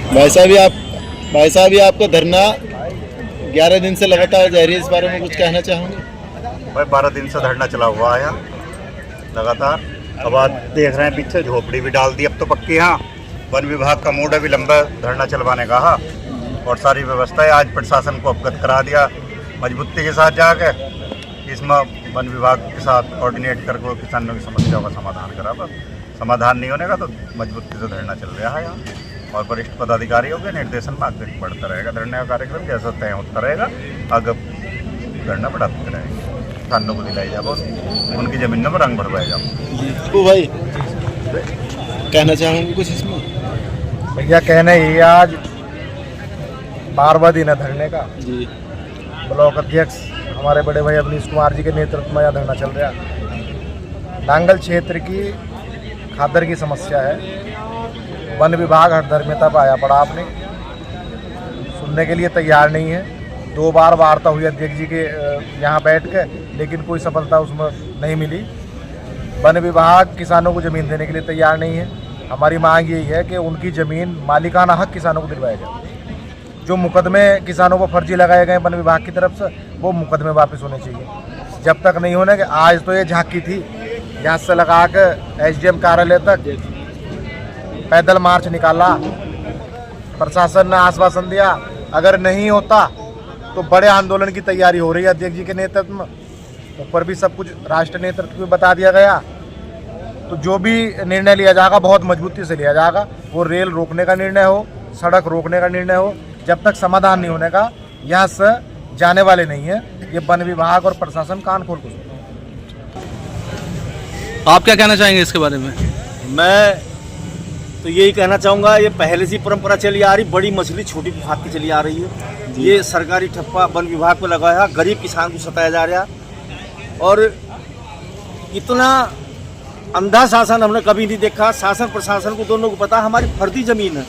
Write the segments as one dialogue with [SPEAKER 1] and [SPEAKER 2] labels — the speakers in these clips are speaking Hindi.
[SPEAKER 1] भाई साहब ये आपका धरना 11 दिन से लगातार जारी है, इस बारे में कुछ कहना चाहोगे?
[SPEAKER 2] भाई 12 दिन से धरना चला हुआ है यहाँ लगातार। अब आज देख रहे हैं पीछे झोपड़ी भी डाल दी अब तो पक्की। यहाँ वन विभाग का मूड अभी लंबा धरना चलवाने का और सारी व्यवस्थाएं आज प्रशासन को अवगत करा दिया मजबूती के साथ जाके। इसमें वन विभाग के साथ कोऑर्डिनेट करके किसानों की समस्याओं का समाधान करा। बस समाधान नहीं होने का तो मजबूती से धरना चल रहा है यहाँ और वरिष्ठ पदाधिकारियों के निर्देशन में आगे बढ़ता रहेगा। धरने का कार्यक्रम जैसा तय होता रहेगा आगे धरना बढ़ाते रहेंगे। किसानों को दिलाई जाओ उनकी ज़मीनों में रंग भरवाए जाओ।
[SPEAKER 1] तो भाई कहना चाहूँगी कुछ इसमें?
[SPEAKER 3] भैया कहना ही आज 12वां दिन है धरने का
[SPEAKER 1] जी।
[SPEAKER 3] ब्लॉक अध्यक्ष हमारे बड़े भाई अवनीश कुमार जी के नेतृत्व में यह धरना चल रहा है। नांगल क्षेत्र की खादर की समस्या है। वन विभाग हठधर्मिता पर आया पड़ा, आपने सुनने के लिए तैयार नहीं है। 2 बार वार्ता हुई अध्यक्ष जी के यहाँ बैठ के, लेकिन कोई सफलता उसमें नहीं मिली। वन विभाग किसानों को ज़मीन देने के लिए तैयार नहीं है। हमारी मांग यही है कि उनकी ज़मीन मालिकाना हक किसानों को दिलवाया जाए। जो मुकदमे किसानों को फर्जी लगाए गए वन विभाग की तरफ से, वो मुकदमे वापस होने चाहिए। जब तक नहीं होने के, आज तो ये झांकी थी यहाँ से लगा के SDM कार्यालय तक पैदल मार्च निकाला। प्रशासन ने आश्वासन दिया अगर नहीं होता तो बड़े आंदोलन की तैयारी हो रही है अध्यक्ष जी के नेतृत्व में। ऊपर भी सब कुछ राष्ट्रीय नेतृत्व में बता दिया गया। तो जो भी निर्णय लिया जाएगा बहुत मजबूती से लिया जाएगा। वो रेल रोकने का निर्णय हो, सड़क रोकने का निर्णय हो, जब तक समाधान नहीं होने का यहाँ से जाने वाले नहीं है। ये वन विभाग और प्रशासन कान खोल कर।
[SPEAKER 4] आप क्या कहना चाहेंगे इसके बारे में?
[SPEAKER 5] मैं तो यही कहना चाहूँगा, ये पहले से परंपरा चली आ रही, बड़ी मछली छोटी को खाती चली आ रही है। ये सरकारी ठप्पा वन विभाग को लगाया, गरीब किसान को सताया जा रहा। और इतना अंधा शासन हमने कभी नहीं देखा। शासन प्रशासन को दोनों को पता हमारी फर्जी ज़मीन है।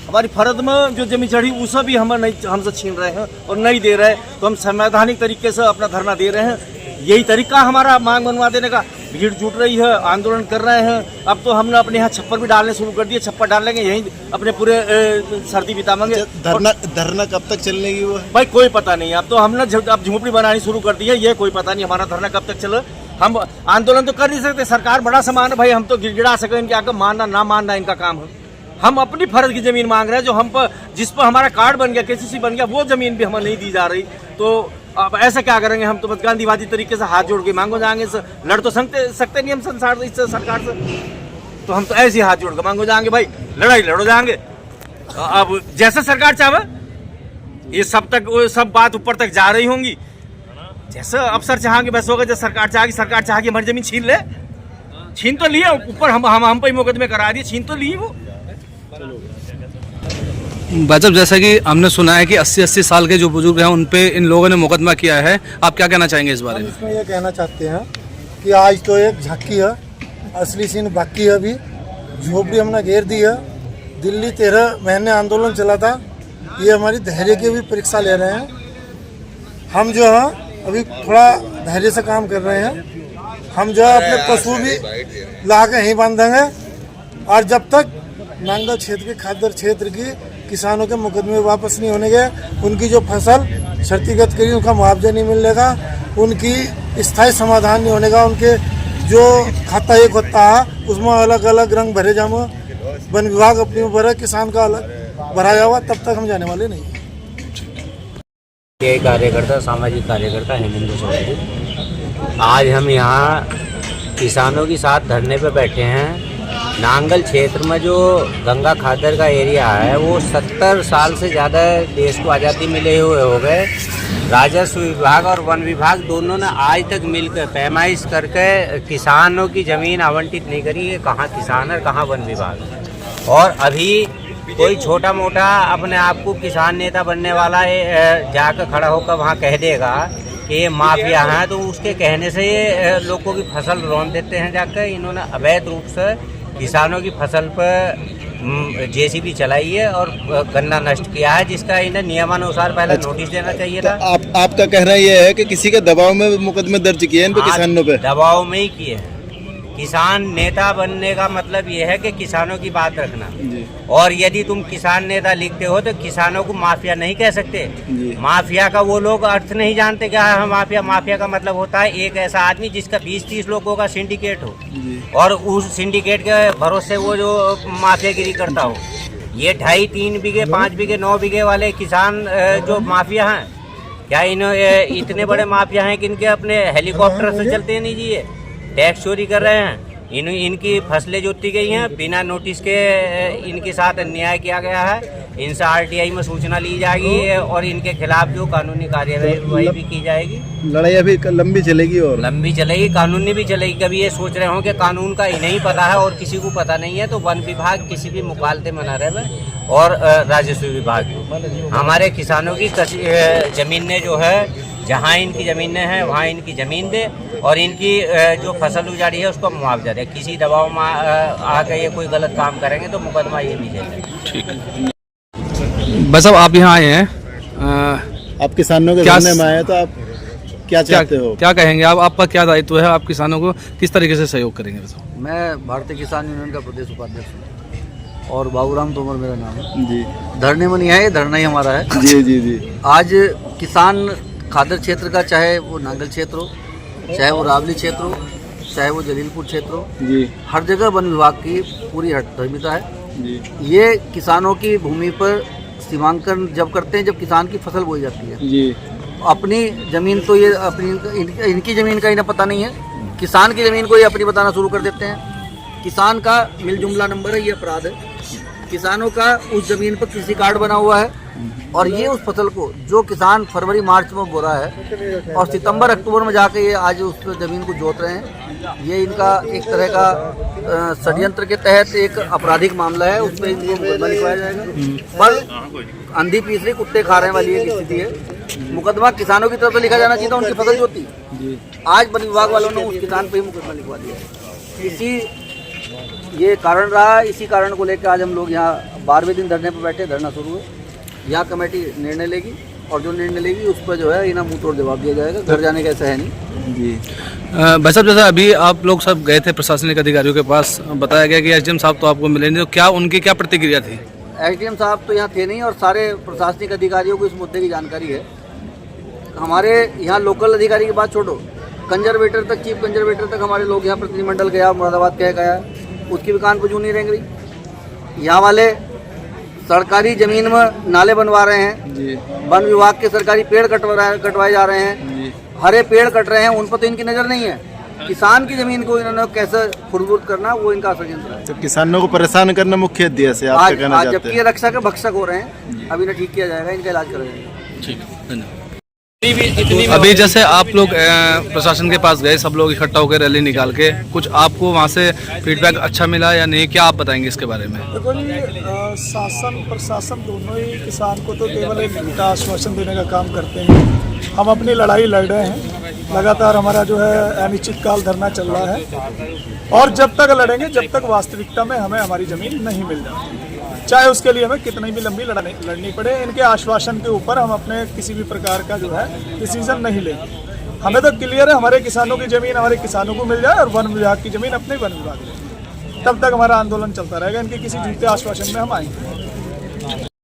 [SPEAKER 5] हमारी फर्द में जो ज़मीन चढ़ी उसे भी हम नहीं, हमसे छीन रहे हैं और नहीं दे रहे। तो हम संवैधानिक तरीके से अपना धरना दे रहे हैं। यही तरीका हमारा मांग बनवा देने का। भीड़ जुट रही है, आंदोलन कर रहे हैं। अब तो हमने अपने यहाँ छप्पर भी डालने शुरू कर दिए। छप्पर डालेंगे, यहीं अपने पूरे सर्दी बिताएंगे।
[SPEAKER 1] धरना कब तक चलने की वो है?
[SPEAKER 5] भाई कोई पता नहीं। अब तो हमने अब झोपड़ी बनानी शुरू कर दी है, ये कोई पता नहीं हमारा धरना कब तक चले। हम आंदोलन तो कर नहीं सकते, सरकार बड़ा सामान है भाई। हम तो गिड़गिड़ा सके, इनके आगे मानना ना मानना इनका काम है। हम अपनी फर्ज की ज़मीन मांग रहे हैं, जो हम पर जिस पर हमारा कार्ड बन गया, KCC बन गया, वो ज़मीन भी हमें नहीं दी जा रही। तो अब ऐसा क्या करेंगे? हम तो बस गांधीवादी तरीके से हाथ जोड़ के मांगो जाएंगे। लड़ तो सकते नहीं हम संसार इससे सरकार से। तो हम तो ऐसे हाथ जोड़ के मांगो जाएंगे भाई, लड़ाई लड़ो जाएंगे। अब जैसे सरकार चाहे, ये सब बात ऊपर तक जा रही होंगी। जैसे अफसर चाहेंगे बस होगा। जैसे सरकार चाहेगी, सरकार चाहेगी हमारी ज़मीन छीन ले। छीन तो लिए, ऊपर हम पे मुकदमे करा दिए। छीन तो लिए वो।
[SPEAKER 4] भाई साहब, जैसा कि हमने सुना है कि 80-80 साल के जो बुजुर्ग हैं उन पे इन लोगों ने मुकदमा किया है, आप क्या कहना चाहेंगे इस बारे में?
[SPEAKER 3] इसमें ये कहना चाहते हैं कि आज तो एक झांकी है, असली सीन बाकी है। अभी झोपड़ी हमने घेर दी है। दिल्ली 13 महीने आंदोलन चला था। ये हमारी धैर्य की भी परीक्षा ले रहे हैं। हम जो है अभी थोड़ा धैर्य से काम कर रहे हैं। हम जो है अपने पशु भी ला के यहीं बांधेंगे। और जब तक नांगल क्षेत्र के खादर क्षेत्र की किसानों के मुकदमे वापस नहीं होने गए, उनकी जो फसल क्षतिगत करी उनका मुआवजा नहीं मिलेगा, उनकी स्थायी समाधान नहीं होने का, उनके जो खाता एक होता है उसमें अलग अलग रंग भरे जाए, वन विभाग अपनी भरे, किसान का अलग भराया हुआ, तब तक हम जाने वाले नहीं।
[SPEAKER 6] ये कार्यकर्ता, सामाजिक कार्यकर्ता हेमेंद्र चौधरी। आज हम यहाँ किसानों के साथ धरने पे बैठे हैं। नांगल क्षेत्र में जो गंगा खादर का एरिया है वो 70 साल से ज़्यादा देश को आज़ादी मिले हुए हो गए। राजस्व विभाग और वन विभाग दोनों ने आज तक मिलकर पैमाइश करके किसानों की ज़मीन आवंटित नहीं करी है। कहाँ किसान है, कहाँ वन विभाग। और अभी कोई छोटा मोटा अपने आप को किसान नेता बनने वाला जाकर खड़ा होकर वहाँ कह देगा कि ये माफिया हैं, तो उसके कहने से ये लोगों की फसल रौंद देते हैं। जाकर इन्होंने अवैध रूप से किसानों की फसल पर JCB चलाई है और गन्ना नष्ट किया है, जिसका इन्हें नियमानुसार पहले नोटिस देना चाहिए था।
[SPEAKER 1] आपका कहना यह है कि किसी के दबाव में मुकदमे दर्ज किए हैं इन पे, किसानों पे?
[SPEAKER 6] दबाव में ही किए हैं। किसान नेता बनने का मतलब ये है कि किसानों की बात रखना।
[SPEAKER 1] जी
[SPEAKER 6] और यदि तुम किसान नेता लिखते हो तो किसानों को माफिया नहीं कह सकते।
[SPEAKER 1] जी
[SPEAKER 6] माफिया का वो लोग अर्थ नहीं जानते क्या है माफिया। माफिया का मतलब होता है एक ऐसा आदमी जिसका 20-30 लोगों का सिंडिकेट हो
[SPEAKER 1] जी
[SPEAKER 6] और उस सिंडिकेट के भरोसे वो जो माफियागिरी करता हो। ये 2.5-3 बीघे 5 बीघे 9 बीघे वाले किसान जो माफिया हैं, क्या इतने बड़े माफिया हैं कि इनके अपने हेलीकॉप्टर से चलते नहीं जी, ये टैक्स चोरी कर रहे हैं। इनकी फसलें जोती गई हैं बिना नोटिस के, इनके साथ अन्याय किया गया है। इनसे RTI में सूचना ली जाएगी और इनके खिलाफ जो कानूनी कार्यवाही भी की जाएगी।
[SPEAKER 1] लड़ाई अभी लंबी चलेगी और
[SPEAKER 6] लंबी चलेगी, कानूनी भी चलेगी। कभी ये सोच रहे हो कि कानून का नहीं पता है और किसी को पता नहीं है, तो वन विभाग किसी भी मुखालते में न रहे और राजस्व विभाग हमारे किसानों की जमीनें जो है, जहाँ इनकी ज़मीनें हैं वहाँ इनकी ज़मीन दे और इनकी जो फसल उजाड़ी है उसको मुआवजा दे। किसी दबाव में आकर ये कोई गलत काम करेंगे तो मुकदमा ये भी झेलेंगे।
[SPEAKER 4] ठीक है। बस अब आप यहाँ आए हैं,
[SPEAKER 1] आप किसानों के
[SPEAKER 4] क्या
[SPEAKER 1] सामने में आए तो आप क्या चाहते हो?
[SPEAKER 4] क्या कहेंगे आप? आपका क्या दायित्व है? आप किसानों को किस तरीके से सहयोग करेंगे? बताओ।
[SPEAKER 7] मैं भारतीय किसान यूनियन का प्रदेश उपाध्यक्ष हूँ और बाबूराम तोमर मेरा नाम है।
[SPEAKER 1] जी
[SPEAKER 7] धरने में नहीं है, ये धरना ही हमारा है।
[SPEAKER 1] जी जी जी
[SPEAKER 7] आज किसान खादर क्षेत्र का, चाहे वो नांगल क्षेत्र हो, चाहे वो रावली क्षेत्र हो, चाहे वो जलीलपुर क्षेत्र हो,
[SPEAKER 1] जी
[SPEAKER 7] हर जगह वन विभाग की पूरी हठधर्मिता है।
[SPEAKER 1] जी
[SPEAKER 7] ये किसानों की भूमि पर सीमांकन जब करते हैं जब किसान की फसल बोई जाती है।
[SPEAKER 1] जी
[SPEAKER 7] अपनी ज़मीन तो ये अपनी इनकी ज़मीन का इन्हें पता नहीं है, किसान की ज़मीन को ये अपनी बताना शुरू कर देते हैं। किसान का मिल जुमला नंबर है, ये अपराध है। किसानों का उस ज़मीन पर कृषि कार्ड बना हुआ है और ये उस फसल को जो किसान फरवरी मार्च में बो रहा है और सितंबर अक्टूबर में जाके ये आज उस ज़मीन को जोत रहे हैं, ये इनका एक तरह का षड्यंत्र के तहत एक आपराधिक मामला है। उस पर इनको मुकदमा लिखवाया जाएगा। पर अंधी पीसरी कुत्ते खा रहे वाली एक स्थिति है। मुकदमा किसानों की तरफ से लिखा जाना चाहिए था, उनकी फसल जोती। आज वन विभाग वालों ने उस किसान पर ही मुकदमा लिखवा दिया। इसी ये कारण रहा, इसी कारण को लेकर आज हम लोग यहाँ 12वें दिन धरने पर बैठे, धरना शुरू है। यहाँ कमेटी निर्णय लेगी और जो निर्णय लेगी उस पर जो है इन्हें मुंह तोड़ जवाब दिया जाएगा। घर जाने का ऐसा है नहीं
[SPEAKER 1] जी।
[SPEAKER 4] भाई साहब, जैसा अभी आप लोग सब गए थे प्रशासनिक अधिकारियों के पास, बताया गया कि SDM साहब तो आपको मिले नहीं, तो क्या उनकी क्या प्रतिक्रिया थी?
[SPEAKER 7] SDM साहब तो यहाँ थे नहीं और सारे प्रशासनिक अधिकारियों को इस मुद्दे की जानकारी है। हमारे यहाँ लोकल अधिकारी की बात छोड़ो, कंजर्वेटर तक, चीफ कंजर्वेटर तक हमारे लोग यहाँ प्रतिनिधिमंडल गया, मुरादाबाद कह गया, उसकी भी कान पर जूं नहीं रेंग रही। यहाँ वाले सरकारी जमीन में नाले बनवा रहे हैं
[SPEAKER 1] जी
[SPEAKER 7] वन विभाग के, सरकारी पेड़ कटवाए जा रहे हैं
[SPEAKER 1] जी
[SPEAKER 7] हरे पेड़ कट रहे हैं, उन पर तो इनकी नज़र नहीं है। किसान की जमीन को इन्होंने कैसे खुरबुद करना, वो इनका षड्यंत्र है।
[SPEAKER 1] तो किसानों को परेशान करना मुख्य उद्देश्य है, आप क्या कहना
[SPEAKER 7] आज
[SPEAKER 1] चाहते
[SPEAKER 7] जबकि
[SPEAKER 1] हैं?
[SPEAKER 7] ये रक्षक है, भक्षक हो रहे हैं। अब इन्हें ठीक किया जाएगा, इनका इलाज करा जाएगा।
[SPEAKER 4] ठीक है, धन्यवाद। अभी जैसे आप लोग प्रशासन के पास गए, सब लोग इकट्ठा होकर रैली निकाल के, कुछ आपको वहाँ से फीडबैक अच्छा मिला या नहीं? क्या आप बताएंगे इसके बारे में?
[SPEAKER 8] देखो जी, शासन प्रशासन दोनों ही किसान को तो केवल एक झूठा आश्वासन देने का काम करते हैं। हम अपनी लड़ाई लड़ रहे हैं, लगातार हमारा जो है अनिश्चितकाल धरना चल रहा है और जब तक लड़ेंगे जब तक वास्तविकता में हमें हमारी ज़मीन नहीं मिल जाती, चाहे उसके लिए हमें कितनी भी लंबी लड़नी पड़े। इनके आश्वासन के ऊपर हम अपने किसी भी प्रकार का जो है डिसीजन नहीं लेंगे। हमें तो क्लियर है, हमारे किसानों की ज़मीन हमारे किसानों को मिल जाए और वन विभाग की ज़मीन अपने वन विभाग ले, तब तक हमारा आंदोलन चलता रहेगा। इनके किसी झूठे आश्वासन में हम आएंगे।